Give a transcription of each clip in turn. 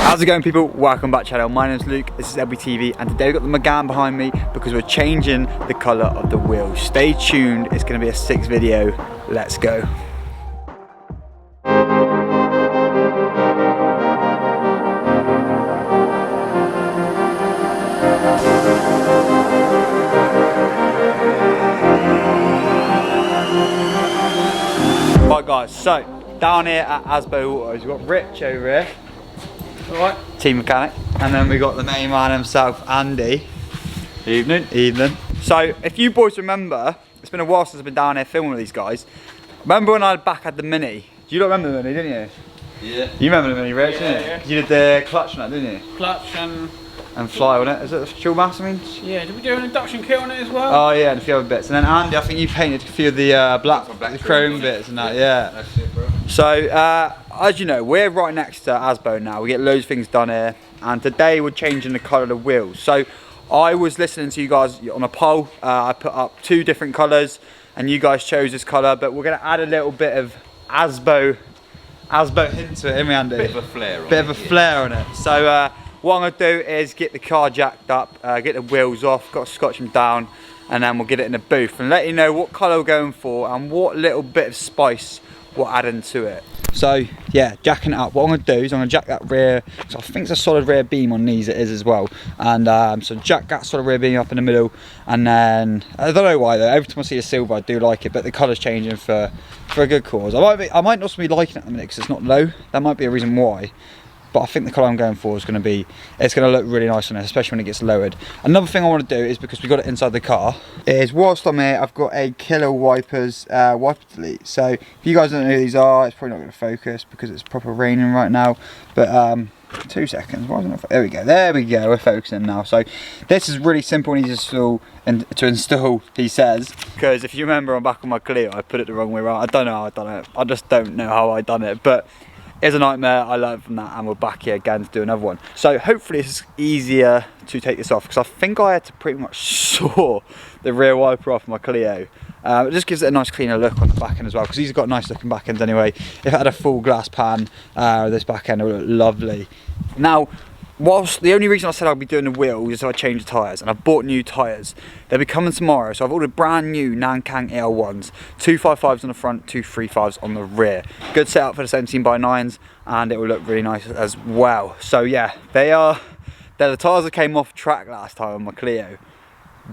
How's it going, people? Welcome back to the channel. My name's Luke, this is LBTV, and today we've got the Megane behind me because we're changing the colour of the wheels. Stay tuned, it's going to be a 6 video. Let's go. Right guys, so down here at Asbo Autos, we've got Rich over here. Alright. Team mechanic. And then we got the main man himself, Andy. Evening. Evening. So if you boys remember, it's been a while since I've been down here filming with these guys. Remember when I had the Mini? Do you not remember the Mini, didn't you? Yeah. You remember the Mini, Rich, didn't you? Yeah. You did the clutch on it, didn't you? Clutch and fly on it. Is it the dual mass, I mean? yeah, did we do an induction kit on it as well? Oh yeah, and a few other bits. And then Andy, I think you painted a few of the black chrome bits and that, yeah. That's it, bro. So, as you know, we're right next to Asbo now. We get loads of things done here. And today we're changing the colour of the wheels. So, I was listening to you guys on a poll. I put up 2 different colours and you guys chose this colour. But we're going to add a little bit of Asbo hint to it, isn't we, Andy? Bit of a flare on it. Bit of a flare on it. So, what I'm going to do is get the car jacked up, get the wheels off, got to scotch them down, and then we'll get it in the booth and let you know what colour we're going for and what little bit of spice we're adding to it. So yeah, jacking it up. What I'm going to do is I'm going to jack that rear, so I think it's a solid rear beam on these, it is as well. And so jack that solid rear beam up in the middle, and then, I don't know why though, every time I see a silver I do like it, but the colour's changing for a good cause. I might not be liking it at the minute because it's not low, that might be a reason why. But I think the colour I'm going for is going to be, it's going to look really nice on it, especially when it gets lowered. Another thing I want to do is, because we got it inside the car, is whilst I'm here, I've got a Killer Wipers wiper delete. So if you guys don't know who these are, it's probably not going to focus because it's proper raining right now. But 2 seconds, why isn't it? There we go, we're focusing now. So this is really simple and easy to install, he says. Because if you remember on back on my Clio, I put it the wrong way around. I don't know how I done it. I just don't know how I done it. But it's a nightmare. I learned from that, and we're back here again to do another one. So hopefully it's easier to take this off, because I think I had to pretty much saw the rear wiper off my Clio. It just gives it a nice cleaner look on the back end as well, because these have got nice looking back ends anyway. If it had a full glass pan, this back end would look lovely. Now, whilst the only reason I said I'll be doing the wheels is I changed the tyres, and I've bought new tyres. They'll be coming tomorrow, so I've ordered brand new Nankang AL1s, 255s on the front, 235s on the rear. Good setup for the 17x9s, and it will look really nice as well. So yeah, they're the tyres that came off track last time on my Clio.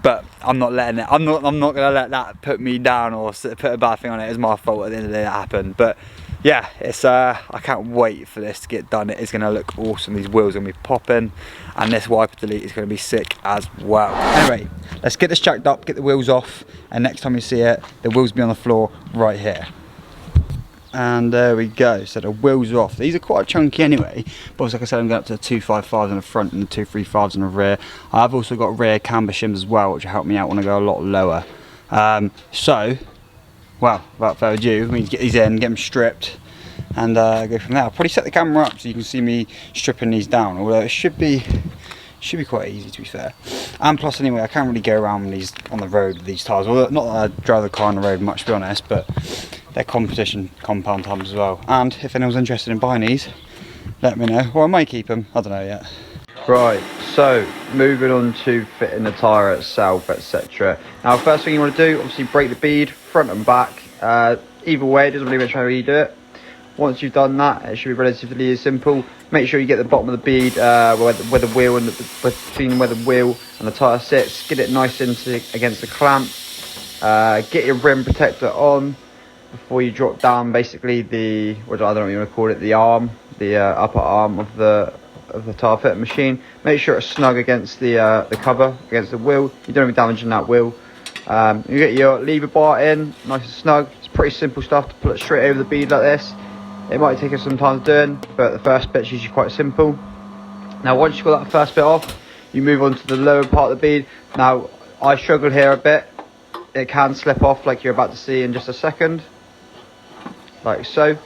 But I'm not letting it, I'm not gonna let that put me down or put a bad thing on it. It's my fault at the end of the day that happened. But yeah, it's I can't wait for this to get done. It is going to look awesome. These wheels are going to be popping, and this wiper delete is going to be sick as well. Anyway, let's get this jacked up, get the wheels off, and next time you see it, the wheels will be on the floor right here. And there we go, so the wheels are off. These are quite chunky anyway, but like I said, I'm going up to the 255s on the front and the 235s on the rear. I've also got rear camber shims as well, which will help me out when I go a lot lower. Well, without further ado, we need to get these in, get them stripped, and go from there. I'll probably set the camera up so you can see me stripping these down, although it should be quite easy, to be fair. And plus, anyway, I can't really go around these on the road with these tyres. Well, not that I drive the car on the road much, to be honest, but they're competition compound tyres as well. And if anyone's interested in buying these, let me know. Or I might keep them, I don't know yet. Right, so moving on to fitting the tyre itself, etc. Now, first thing you want to do, obviously break the bead, front and back. Either way, it doesn't really matter how you do it. Once you've done that, it should be relatively simple. Make sure you get the bottom of the bead where the wheel and between where the wheel and the tyre sits. Get it nice against the clamp. Get your rim protector on before you drop down. Basically, I don't know what you want to call it, the arm, the upper arm of the tyre fitting machine. Make sure it's snug against the cover, against the wheel. You don't want to be damaging that wheel. You get your lever bar in, nice and snug. It's pretty simple stuff to pull it straight over the bead like this. It might take us some time doing, but the first bit's usually quite simple. Now, once you've got that first bit off, you move on to the lower part of the bead. Now, I struggled here a bit. It can slip off like you're about to see in just a second, like so.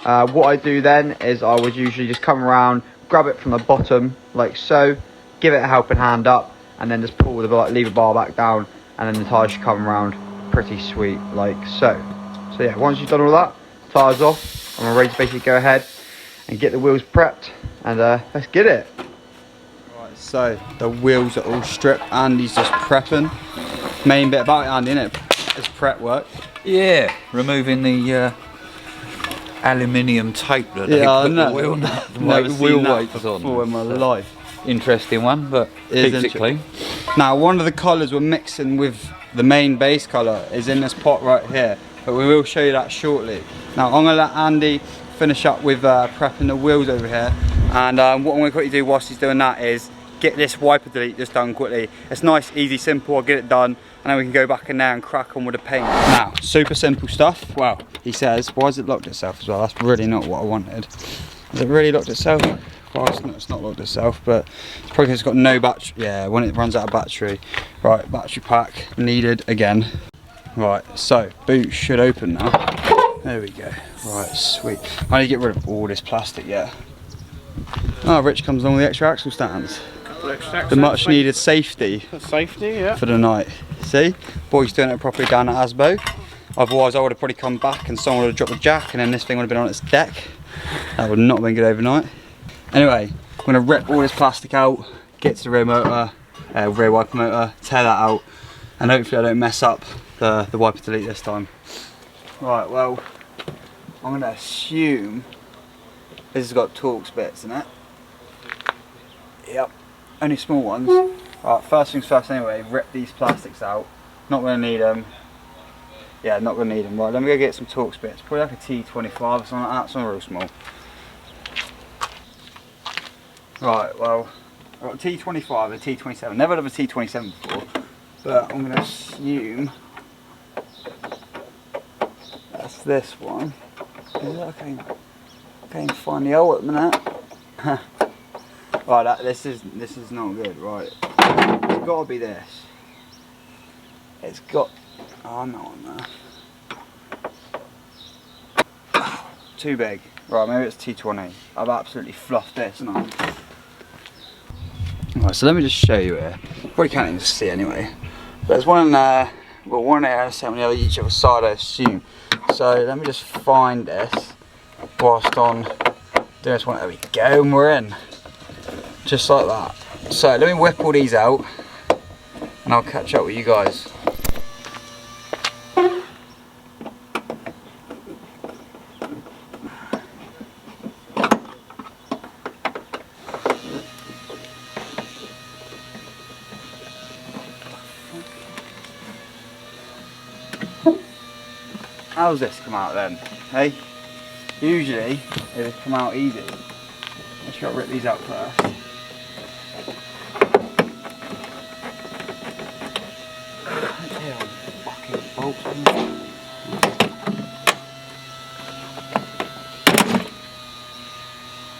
What I do then is I would usually just come around, grab it from the bottom like so, give it a helping hand up, and then just pull the lever bar back down, and then the tyre should come around pretty sweet like so. So yeah, once you've done all that, tyres off, and we're ready to basically go ahead and get the wheels prepped and let's get it. Right, so the wheels are all stripped. Andy's just prepping. Main bit about it, Andy, innit? It's prep work. Yeah, removing the aluminium tape that they put the wheel nut, the wheel weights on. Before in my life. Interesting one, but keeps it clean. Now, one of the colours we're mixing with the main base colour is in this pot right here, but we will show you that shortly. Now, I'm gonna let Andy finish up with prepping the wheels over here, and what I'm gonna quickly do whilst he's doing that is get this wiper delete just done quickly. It's nice, easy, simple. I'll get it done, and then we can go back in there and crack on with the paint. Now, super simple stuff. Well, he says, why has it locked itself as well? That's really not what I wanted. Has it really locked itself? Well, it's not locked itself, but it's probably because it's got no battery. Yeah, when it runs out of battery. Right, battery pack needed again. Right, so boot should open now. There we go. Right, sweet. I need to get rid of all this plastic, yeah. Oh, Rich comes along with the extra axle stands. The much needed safety for the night. See? Boy's doing it properly down at Asbo. Otherwise I would have probably come back and someone would have dropped the jack and then this thing would have been on its deck. That would not have been good overnight. Anyway, I'm going to rip all this plastic out, get to the rear motor, rear wiper motor, tear that out, and hopefully I don't mess up the wiper delete this time. Right, well, I'm going to assume this has got Torx bits in it. Yep, only small ones. Right, first things first anyway, rip these plastics out. Not going to need them. Yeah, not going to need them. Right, let me go get some Torx bits. Probably like a T25 or something like that, something real small. Right, well, I've got a T25 and a T27. Never had a T27 before, but I'm going to assume that's this one. I can't even find the hole at the minute. Right, this is not good. Right, it's got to be this. It's got. Oh, no, on there. Too big. Right, maybe it's T20. I've absolutely fluffed this, haven't I? Right, so let me just show you here. Probably can't even see anyway. But there's one well, one there and the other each other side, I assume. So let me just find this whilst on doing this one. There we go, and we're in. Just like that. So let me whip all these out and I'll catch up with you guys. How's this come out then? Hey? Usually it would come out easy. Let's try to rip these out first.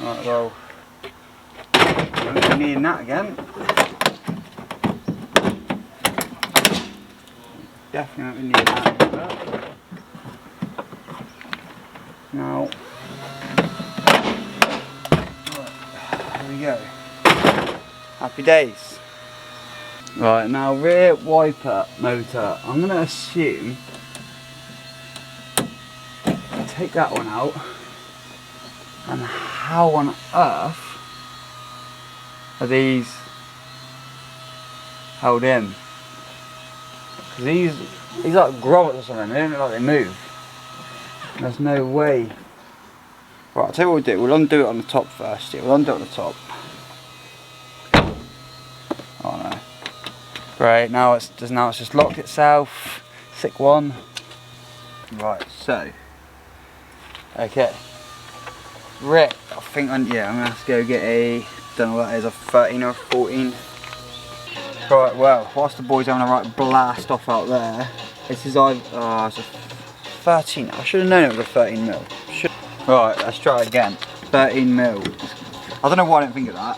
Right, well, we're needing that again. Definitely need that. Now, there we go. Happy days. Right, now rear wiper motor. I'm going to assume, take that one out, and how on earth are these held in? Because these like grommets or something, they don't look like they move. There's no way. Right, I'll tell you what we'll do. We'll undo it on the top first. Yeah, we'll undo it on the top. Oh no. Great, now it's just locked itself. Sick one. Right, so. Okay. Rick, I think I'm gonna have to go get a, don't know what that is, a 13 or a 14. Right, well, whilst the boys having a right blast off out there, this is it's a 13. I should have known it was a 13 mil. Right, let's try it again. 13 mil. I don't know why I didn't think of that.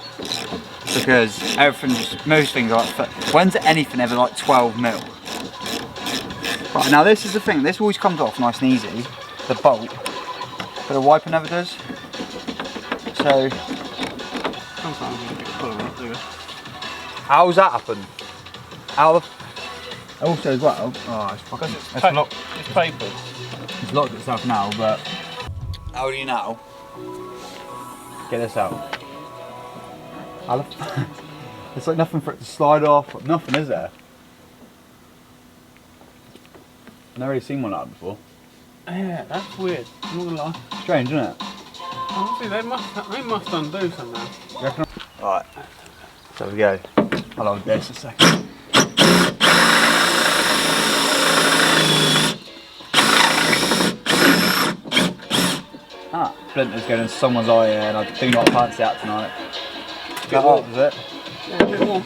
Because most things are like, when's anything ever like 12 mil? Right, now this is the thing, this always comes off nice and easy, the bolt, but the wiper never does. So, sometimes you get full of it, do you? How's that happen? Also as well, oh, it's fucking, it's locked. It's paper. It's locked itself now, but how do you now get this out? It's like nothing for it to slide off. Nothing, is there? I've never really seen one like that before. Yeah, that's weird. I'm not gonna lie. Strange, isn't it? Honestly, they must undo somehow. Right. So we go. I'll hold this a second. Ah, splinter's going in someone's eye here, and I do not fancy that tonight. That hot, is it? Yeah, a bit more.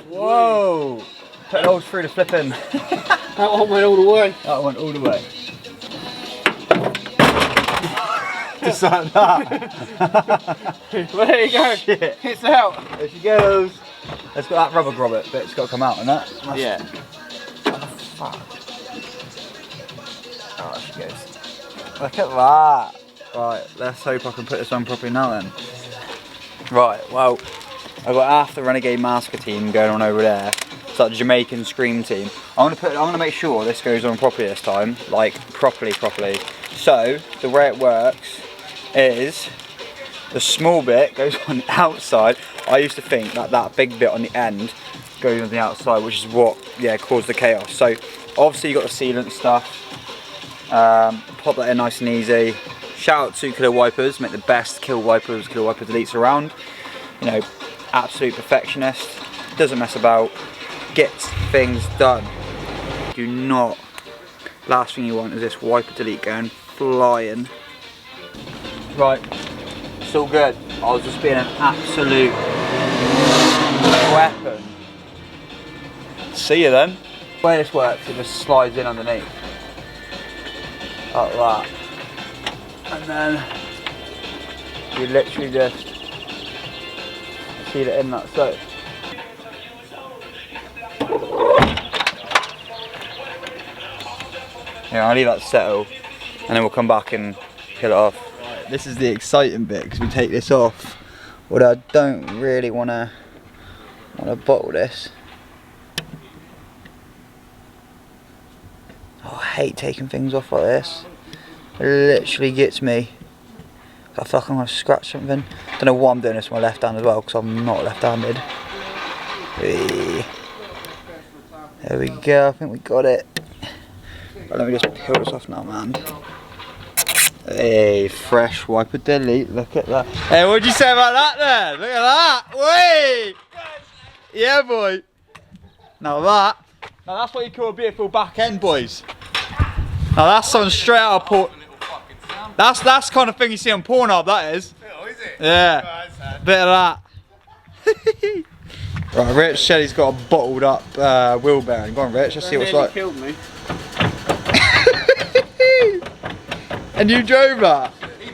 Whoa! Put it all through the flipping. That one went all the way. That went all the way. Just like that. Well, there you go. Shit. It's out. There she goes. It's got that rubber grommet bit's got to come out, and that. Yeah. Fuck. Oh, there she goes. Look at that. Right, let's hope I can put this on properly now then. Right, well, I've got half the Renegade Massacre team going on over there. It's like the Jamaican Scream team. I'm gonna make sure this goes on properly this time, like properly. So the way it works is the small bit goes on the outside. I used to think that that big bit on the end goes on the outside, which is what caused the chaos. So obviously you got the sealant stuff. Pop that in nice and easy. Shout out to Killer Wipers, make the best Killer Wiper deletes around. You know, absolute perfectionist, doesn't mess about, gets things done. Do not, last thing you want is this wiper delete going flying. Right, it's all good. I was just being an absolute weapon. See you then. The way this works, it just slides in underneath. Like that. And then you literally just seal it in like so. Yeah, I'll leave that settle and then we'll come back and peel it off. Right, this is the exciting bit because we take this off. Although I don't really want to bottle this. Oh, I hate taking things off like this. It literally gets me. I feel like I'm going to scratch something. Don't know why I'm doing this with my left hand as well because I'm not left-handed. There we go, I think we got it. But let me just peel this off now, man. Hey, fresh wiper delete, look at that. Hey, what'd you say about that then? Look at that, wait! Yeah, boy. Now that's what you call a beautiful back end, boys. Now that's something straight out of port. That's kind of thing you see on Pornhub, that is. Oh, is it? Yeah, bit of that. Right, Rich said he's got a bottled up wheel bearing. Go on, Rich, let's see what it's like. Killed me. And you drove that?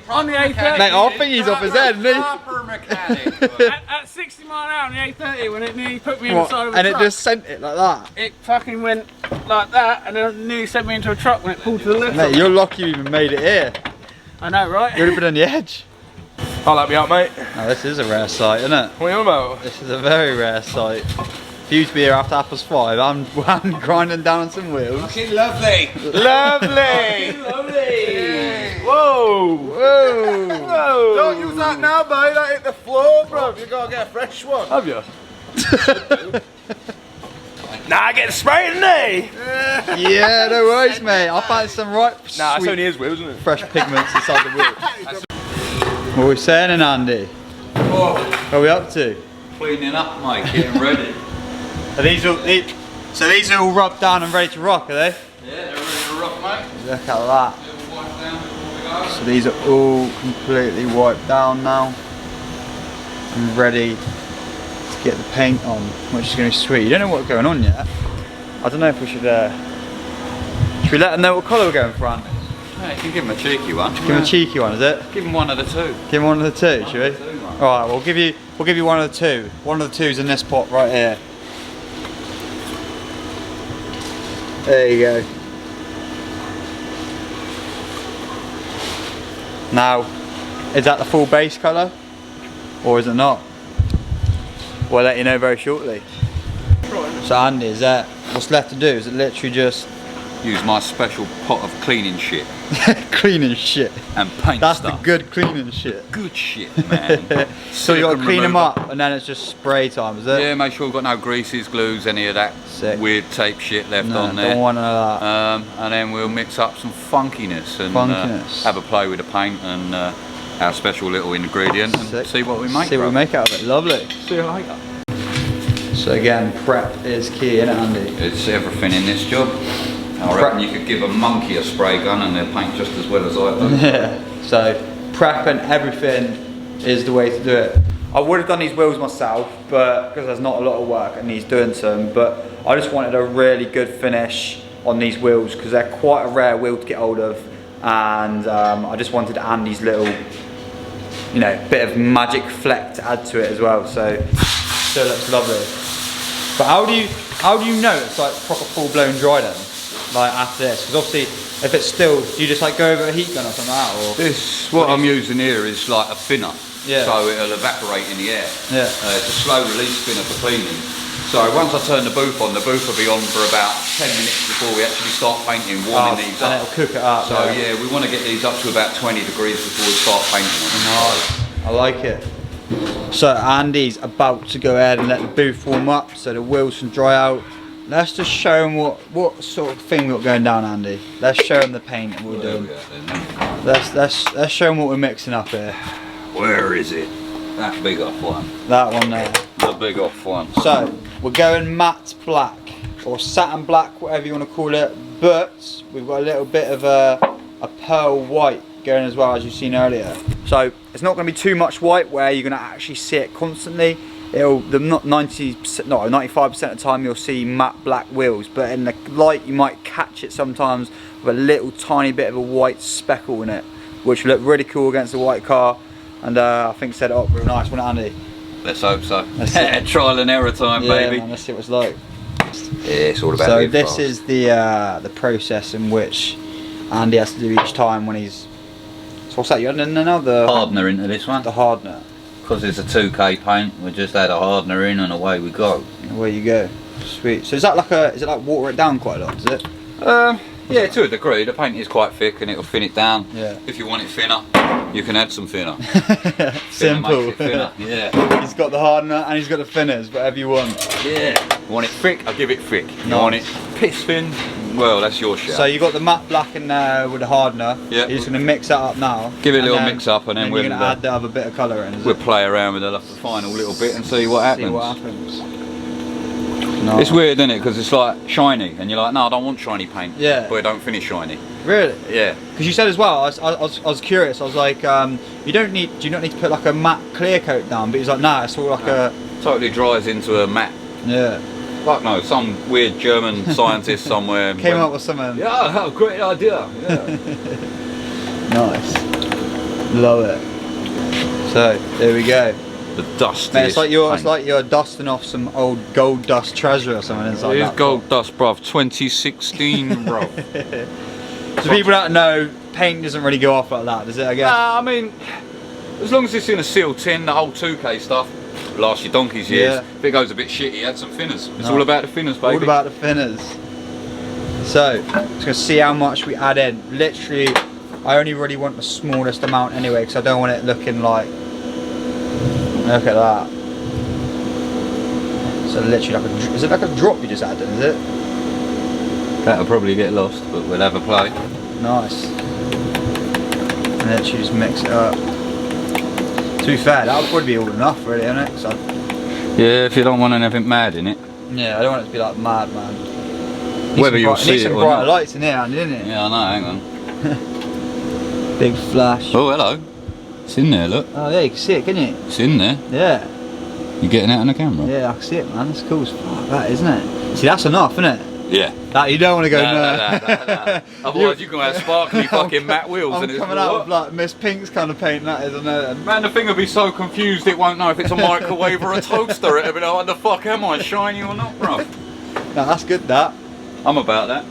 On the A30. Mate, I think he's off his head, isn't he? Proper mechanic. At 60 mile an hour on the A30 when it nearly put me in the side of a and truck. it just sent it like that? It fucking went like that and then it nearly sent me into a truck when it pulled to the left. Mate, you're lucky you even made it here. I know, right? You would have been on the edge. I'll let me out, mate. Oh, this is a rare sight, isn't it? What are you on about? This is a very rare sight. For you to be here after 5:30, I'm grinding down on some wheels. Fucking lovely. Lovely! Lovely. Whoa! Whoa! Whoa! Don't use that now, mate. That hit the floor, bro. You gotta get a fresh one. Have you? Nah, get the spray in there. Yeah, no worries, mate. I found some right Nah, it's sweet, only his wheel, isn't it? fresh pigments inside the wheel. What are we saying then, Andy? Oh, What are we up to? cleaning up, mate, getting ready. Are these all, so these are all rubbed down and ready to rock, are they? Yeah, they're ready to rock, mate. Look at that. Little wipe down before we go. So these are all completely wiped down now and ready to get the paint on, which is going to be sweet. You don't know what's going on yet. I don't know if we should we let them know what colour we're going for, Andy? Yeah, you can give him a cheeky one. Give him a cheeky one, is it? Give him one of the two. Give him one of the two, should we? Two, mate. Alright, we'll give you one of the two. One of the two's in this pot right here. There you go. Now, is that the full base colour? Or is it not? We'll let you know very shortly. So Andy, is that what's left to do? Is it literally just use my special pot of cleaning shit Cleaning shit. and paint That's stuff. the good cleaning shit. Good shit, man. So you got to Silicone clean them remover. up and then it's just spray time, is it? Yeah, make sure we've got no greases, glues, any of that Sick. weird tape shit left No, on there. don't want none of that. And then we'll mix up some funkiness and Funkiness. have a play with the paint and our special little ingredient and Sick. see what we make. See what we make out of it. Lovely. See you later. So again, prep is key, isn't it, Andy? It's everything in this job. I reckon you could give a monkey a spray gun and they'll paint just as well as I do. Yeah. So prep and everything is the way to do it. I would have done these wheels myself, but because there's not a lot of work and he's doing some, but I just wanted a really good finish on these wheels because they're quite a rare wheel to get hold of, and I just wanted Andy's little, you know, bit of magic fleck to add to it as well. So it looks lovely. But how do you know it's like proper full blown dry then? Like after this, because obviously if it's still, do you just like go over a heat gun or something like that, or? This, what I'm using here is like a thinner. Yeah. So it'll evaporate in the air. Yeah. It's a slow release spinner for cleaning. So once I turn the booth on, the booth will be on for about 10 minutes before we actually start painting, warming these and up. it'll cook it up. So yeah, we want to get these up to about 20 degrees before we start painting them. Nice. I like it. So Andy's about to go ahead and let the booth warm up so the wheels can dry out. Let's just show him what sort of thing we've got going down, Andy. Let's show him the paint that we're doing. Let's show him what we're mixing up here. Where is it? That big off one. That one there. The big off one. So we're going matte black or satin black, whatever you want to call it, but we've got a little bit of a pearl white going as well, as you've seen earlier. So it's not going to be too much white where you're going to actually see it constantly. Not 95% of the time you'll see matte black wheels, but in the light you might catch it sometimes with a little tiny bit of a white speckle in it, which will look really cool against the white car, and I think set it up real nice, wouldn't it, Andy? Let's hope so. Let's Trial and error time, Yeah, baby. man, let's see what it's like. Yeah, it's all about So live this fast. is the process in which Andy has to do each time when he's. So what's that? You adding in another hardener into this one. the hardener. Because it's a 2K paint, we just add a hardener in and away we go. Away you go. Sweet. So is that like is it like water it down quite a lot? Is it? Yeah, to a degree. The paint is quite thick and it'll thin it down. Yeah. If you want it thinner, you can add some thinner. Simple. Makes it thinner. Yeah. He's got the hardener and he's got the thinners, whatever you want. Yeah. You want it thick? I'll give it thick. You Nice. want it piss thin? Well, that's your shout. So you got the matte black in there with the hardener. Yeah. You're just gonna mix that up now. Give it a and little then- mix up and then you're we'll gonna add the other bit of colour in. Is we'll it? play around with the final little bit and see what happens. See what happens. Nice. It's weird, isn't it? Because it's like shiny, and you're like, no, I don't want shiny paint. Yeah. But it don't finish shiny. Really? Yeah. Because you said as well, I was curious. I was like, do you not need to put like a matte clear coat down? But he's like, nah, it's all like a. Totally dries into a matte. Yeah. Like no, some weird German scientist somewhere Came up with something. Yeah, great idea. Yeah. Nice. Love it. So there we go. The dust. Mate, it's like you're dusting off some old gold dust treasure or something inside It is that. gold dust, bruv. 2016, bro. So people don't know, paint doesn't really go off like that, does it? I guess. Nah, I mean, as long as it's in a sealed tin, the whole 2K stuff lasts your donkey's years. Yeah. If it goes a bit shitty, add some thinners. It's No. all about the thinners, baby. All about the thinners. So, just gonna see how much we add in. Literally, I only really want the smallest amount anyway, because I don't want it looking like. Look at that. So literally, is it like a drop you just added? Is it? That'll probably get lost, but we'll have a play. Nice. And literally just mix it up. To be fair, that would probably be all enough, really, isn't it? 'Cause Yeah, if you don't want anything mad in it. yeah, I don't want it to be like mad, man. Whether you'll see need it some or brighter not. lights in here, didn't it? Yeah, I know, hang on. Big flash. Oh, hello. It's in there, look. Oh yeah, you can see it, can you? It's in there. Yeah. You getting that on the camera? Yeah, I can see it, man. That's cool as fuck, that, isn't it? See, that's enough, isn't it? Yeah. That you don't want to go. No. Otherwise, you can have sparkly fucking matte wheels I'm and it's coming out with like Miss Pink's kind of paint. That is, I know. Then. Man, the thing will be so confused it won't know if it's a microwave or a toaster. It'll be like, what the fuck am I, shiny or not, bro? No, that's good. That I'm about that.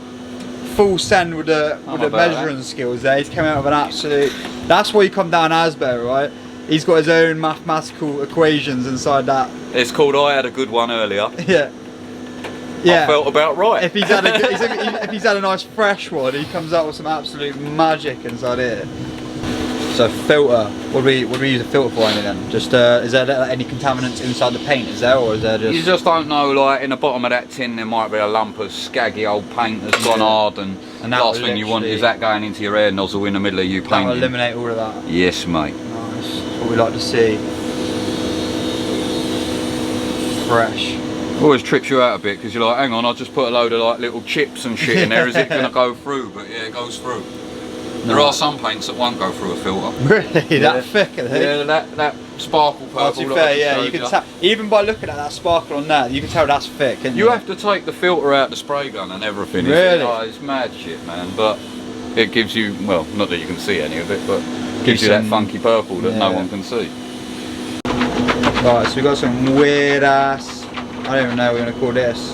full send with the about measuring skills. There, he's coming out with an absolute. That's why you come down Asbury, right? He's got his own mathematical equations inside that. It's called I Had a Good One earlier. Yeah. I felt about right. If he's had if he's had a nice fresh one, he comes out with some absolute magic inside here. So filter, what do we use a filter for then? Just is there like, any contaminants inside the paint? Is there, or is there just? You just don't know. Like in the bottom of that tin, there might be a lump of scaggy old paint that's gone hard, and last thing you want is that going into your air nozzle in the middle of you painting. That'll eliminate all of that. Yes, mate. Nice. That's what we like to see. Fresh. Always trips you out a bit because you're like, hang on, I'll just put a load of like little chips and shit in there. Is it going to go through? But yeah, it goes through. There are some paints that won't go through a filter. Really? That thick, are they? Yeah, that sparkle purple. To be fair, yeah, you can tell. Even by looking at that sparkle on that, you can tell that's thick. Can't you? You have to take the filter out the spray gun and everything. Really? It's mad shit, man. But it gives you, well, not that you can see any of it, but gives you that funky purple that no one can see. Right, so we got some weird ass, I don't even know what we're going to call this,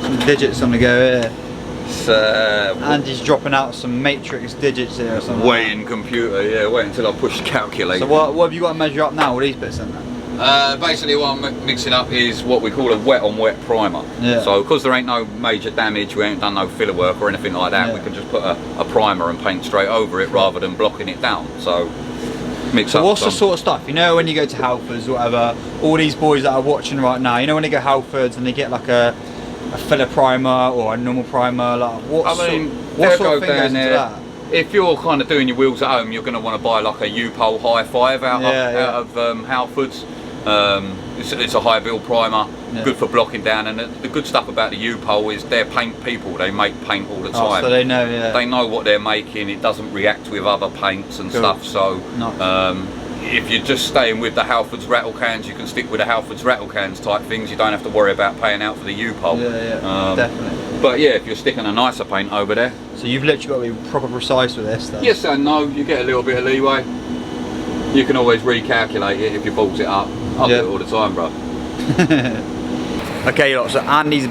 some digits on the go here. Andy's dropping out some matrix digits here or something. Weighing computer, yeah, wait until I push the calculator. So what have you got to measure up now with these bits in there? Basically what I'm mixing up is what we call a wet on wet primer. Yeah. So because there ain't no major damage, we ain't done no filler work or anything like that, we can just put a primer and paint straight over it rather than blocking it down. So mix up. What's the sort of stuff, you know, when you go to Halfords or whatever, all these boys that are watching right now, you know when they go Halfords and they get like a filler primer or a normal primer, like what sort of thing goes into that? If you're kind of doing your wheels at home, you're going to want to buy like a U-Pole High 5 out of Halfords. It's a high build primer, good for blocking down, and the good stuff about the U-Pole is they're paint people, they make paint all the time. So they know, They know what they're making, it doesn't react with other paints and stuff, so if you're just staying with the Halfords rattle cans, you can stick with the Halfords rattle cans type things, you don't have to worry about paying out for the U-Pole. Definitely. But yeah, if you're sticking a nicer paint over there. So you've literally got to be proper precise with this then? Yes and no, you get a little bit of leeway. You can always recalculate it if you balls it up. I do it all the time, bro. Okay, so Andy's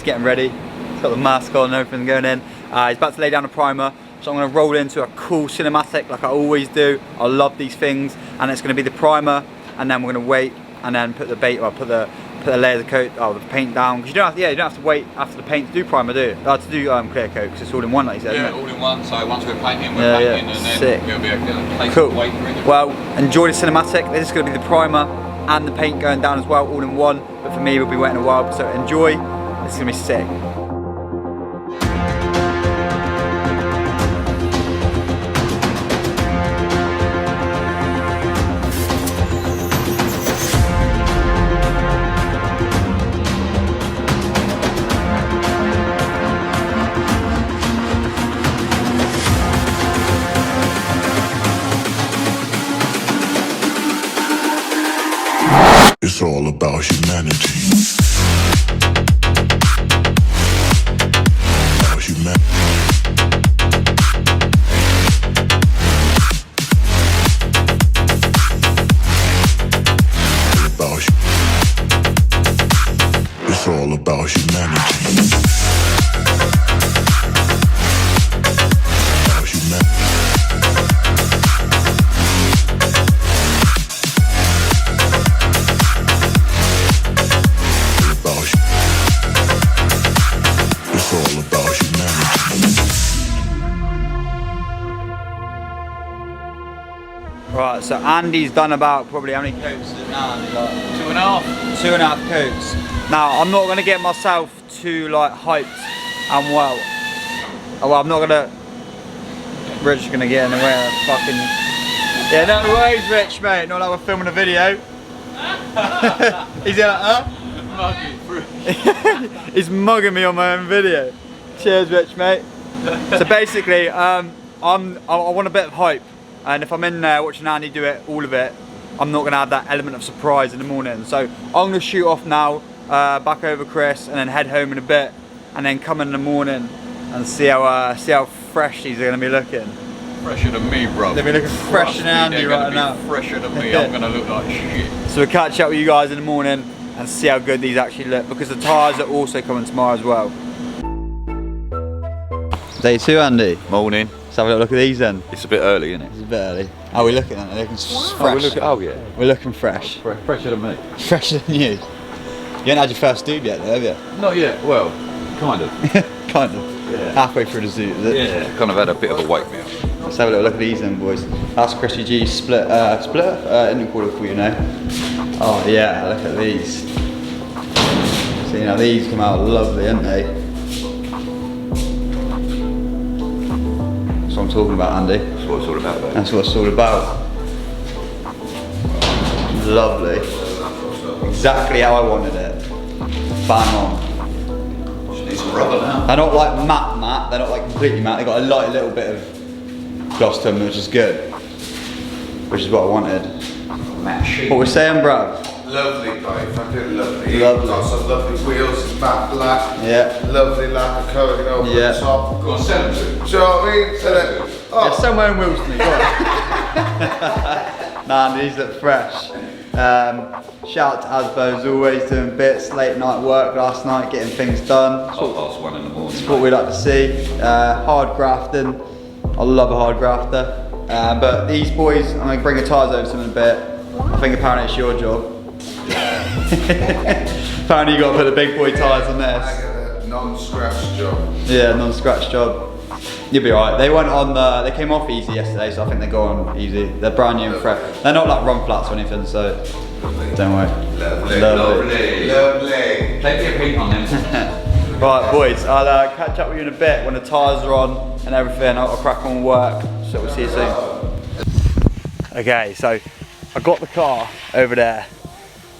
getting ready. He's got the mask on and everything going in. He's about to lay down a primer. So I'm going to roll into a cool cinematic like I always do. I love these things, and it's going to be the primer, and then we're going to wait and then put the put the layers of coat, the paint down. Because you don't have to wait after the paint to do primer, do you? To do clear coat, because it's all in one, like you said. Yeah, all in one. So once we're painting, and then it'll be a place cool. of waiting really. Well, enjoy the cinematic. This is going to be the primer and the paint going down as well, all in one. But for me, we'll be waiting a while. So enjoy. This is going to be sick. It's all about humanity. About humanity. It's all about humanity. Right, so Andy's done about probably how many coats is it now, Andy? Like 2.5. 2.5 coats. Now I'm not gonna get myself too like hyped and well, I'm not gonna. Rich is gonna get in the way of fucking. Yeah, no worries, Rich, mate. Not like we're filming a video. He's like, He's mugging me on my own video. Cheers, Rich, mate. So basically, I want a bit of hype. And if I'm in there watching Andy do it, all of it, I'm not going to have that element of surprise in the morning. So I'm going to shoot off now, back over Chris, and then head home in a bit, and then come in the morning and see how fresh these are going to be looking. Fresher than me, bro. They'll be looking fresher than Andy right now. Fresher than me. I'm going to look like shit. So we'll catch up with you guys in the morning and see how good these actually look, because the tyres are also coming tomorrow as well. Day 2, Andy. Morning. Let's have a little look at these then. It's a bit early, isn't it? It's a bit early. How are we looking at it? They're looking fresh. Oh, yeah. We're looking fresh. Fresher than me. Fresher than you. You haven't had your first Zoom yet, though, have you? Not yet. Well, kind of. Kind of. Yeah. Halfway through the Zoom, is it? Yeah. Kind of had a bit of a wake meal. Let's have a little look at these then, boys. That's Chrissy G splitter, interval quarter for you now. Oh yeah, look at these. See, now these come out lovely, aren't they? That's what I'm talking about, Andy. That's what it's all about, though. That's what it's all about. Lovely. Exactly how I wanted it. Bang on. Just need some rubber now. They're not like matte, they're not like completely matte, they've got a light little bit of gloss to them, which is good. Which is what I wanted. Matte sheet. What we're saying, bruv? Lovely, babe. Fucking lovely. Lovely. Got some lovely wheels, matte black. Yeah. Lovely lacquer coating over Yeah. the top. Go on, sell them to. Do you know what I mean? So then, Yeah, somewhere in Wilson, go on. Nah, these look fresh. Shout out to Asbo, as always, doing bits, late night work last night, getting things done. Half past 1 in the morning. It's what we like to see. Hard grafting. I love a hard grafter. But these boys, I'm going to bring the tyres over to them in a bit. I think apparently it's your job. Apparently you got to put the big boy tyres on I this. get a non-scratch job. Yeah, non-scratch job. You'll be alright. They went on they came off easy yesterday, so I think they go on easy. They're brand new and fresh. They're not like run flats or anything, so don't worry. Lovely. Lovely. Lovely. Plenty of heat on them. Right, boys, I'll catch up with you in a bit when the tyres are on and everything. I'll crack on work, so we'll see you soon. Okay, so I got the car over there.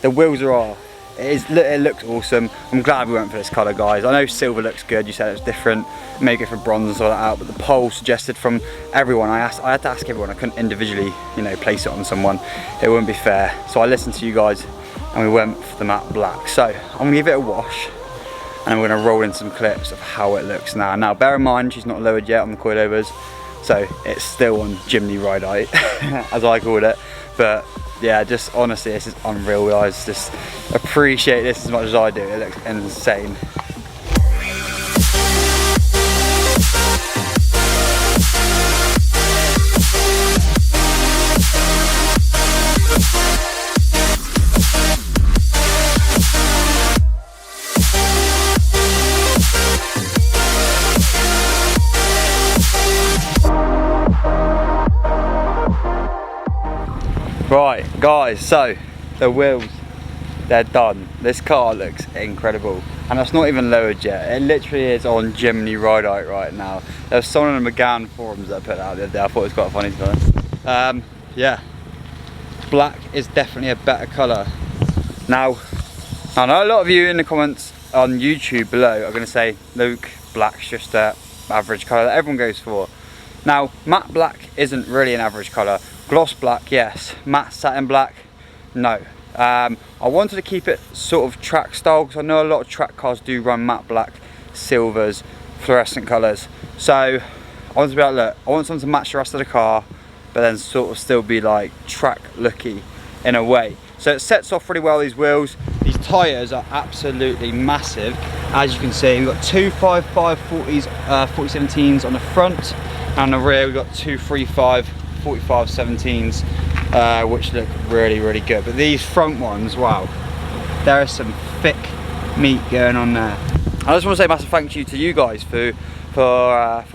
The wheels are off. It looks awesome. I'm glad we went for this colour, guys. I know silver looks good. You said it was different. Maybe go for bronze and sort that out. But the poll suggested from everyone. I had to ask everyone. I couldn't individually, place it on someone. It wouldn't be fair. So I listened to you guys, and we went for the matte black. So I'm gonna give it a wash, and we're gonna roll in some clips of how it looks now. Now, bear in mind, she's not lowered yet on the coilovers, so it's still on Jimny Ride Height, as I called it. But yeah, just honestly, this is unreal, guys. Just appreciate this as much as I do. It looks insane. Right, guys, so the wheels, they're done. This car looks incredible, and it's not even lowered yet. It literally is on Jimny Ride Height right now. There was someone on the McGann forums that put it out the other day. I thought it was quite funny, to be honest. Yeah, black is definitely a better colour. Now, I know a lot of you in the comments on YouTube below are going to say, Luke, black's just an average colour that everyone goes for. Now, matte black isn't really an average colour. Gloss black, yes. Matte satin black, no. I wanted to keep it sort of track style, because I know a lot of track cars do run matte black, silvers, fluorescent colours. So I wanted to be like, look, I want something to match the rest of the car, but then sort of still be like track looky in a way. So it sets off really well, these wheels. These tyres are absolutely massive. As you can see, we've got two 5.5 4017s on the front, and on the rear we've got two 3.5 45 17s, which look really, really good. But these front ones, wow, there is some thick meat going on there. I just want to say a massive thank you to you guys for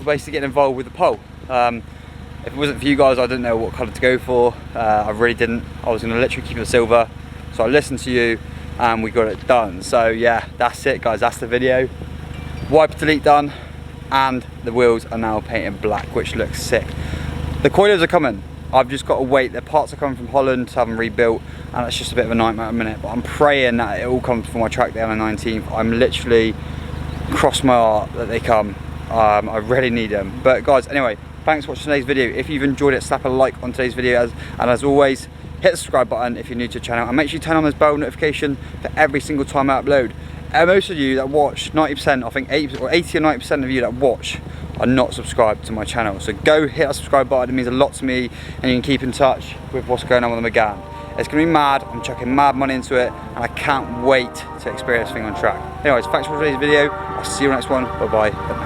basically getting involved with the poll. If it wasn't for you guys, I didn't know what colour to go for. I really didn't. I was going to literally keep it silver. So I listened to you and we got it done. So yeah, that's it, guys. That's the video. Wiper delete done, and the wheels are now painted black, which looks sick. The coilers are coming. I've just got to wait. The parts are coming from Holland to have them rebuilt, and it's just a bit of a nightmare at the minute. But I'm praying that it all comes for my track day on the 19th. I'm literally cross my heart that they come. I really need them. But guys, anyway, thanks for watching today's video. If you've enjoyed it, slap a like on today's video, and as always, hit the subscribe button if you're new to the channel, and make sure you turn on this bell notification for every single time I upload. And most of you that watch, 90%, I think 80 or 90% of you that watch are not subscribed to my channel. So go hit that subscribe button. It means a lot to me, and you can keep in touch with what's going on with the McGann. It's going to be mad. I'm chucking mad money into it, and I can't wait to experience this thing on track. Anyways, thanks for watching today's video. I'll see you in the next one. Bye bye.